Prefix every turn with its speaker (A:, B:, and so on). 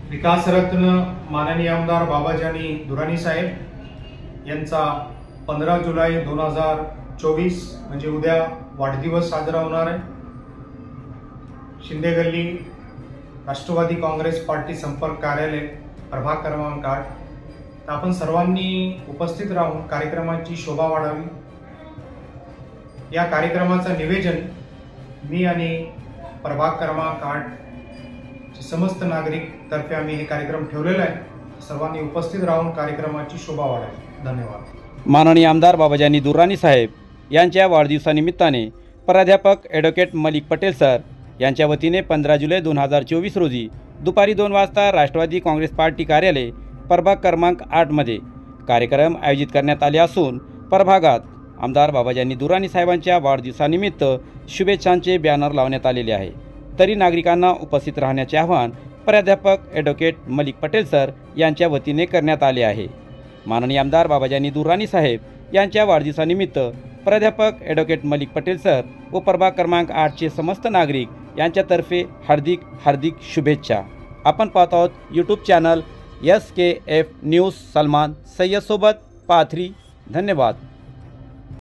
A: विकासरत्न माननीय आमदार बाबाजानी दुराणी साहेब यांचा 15 जुलै 2024 म्हणजे उद्या वाढदिवस साजरा होणार आहे। शिंदे गल्ली राष्ट्रवादी काँग्रेस पार्टी संपर्क कार्यालय प्रभाग क्रमांक 8। तर आपण सर्वांनी उपस्थित राहून कार्यक्रमाची शोभा वाढावी। या कार्यक्रमाचं नियोजन मी आणि प्रभाग क्रमांक 8 समस्त नागरिक तर्फे आम्ही हे कार्यक्रम ठेवलेला आहे। सर्वांनी उपस्थित राहून कार्यक्रमाची शोभा वाढावी। धन्यवाद।
B: माननीय आमदार बाबाजानी दुर्राणी साहेब यांच्या वाढदिवसानिमित्ताने प्राध्यापक ॲडव्होकेट मलिक पटेल सर यांच्या वतीने 15 जुलै 2024 रोजी दुपारी 2 वाजता राष्ट्रवादी काँग्रेस पार्टी कार्यालय प्रभाग क्रमांक 8 मध्ये कार्यक्रम आयोजित करण्यात आले असून प्रभागात आमदार बाबाजानी दुर्राणी साहेबांच्या वाढदिवसानिमित्त शुभेच्छांचे बॅनर लावण्यात आलेले आहे। तरी नागरिकांना उपस्थित राहण्याचे आवाहन प्राध्यापक ॲडव्होकेट मलिक पटेल सर यांच्या वतीने करण्यात आले आहे। माननीय आमदार बाबाजानी दुर्राणी साहेब यांच्या वाढदिवसानिमित्त प्राध्यापक ॲडव्होकेट मलिक पटेल सर व प्रभाग क्रमांक 8चे समस्त नागरिक यांच्यातर्फे हार्दिक शुभेच्छा। आपण पाहत आहोत YouTube channel SKF news Salman Sayyed सोबत पाथरी। धन्यवाद।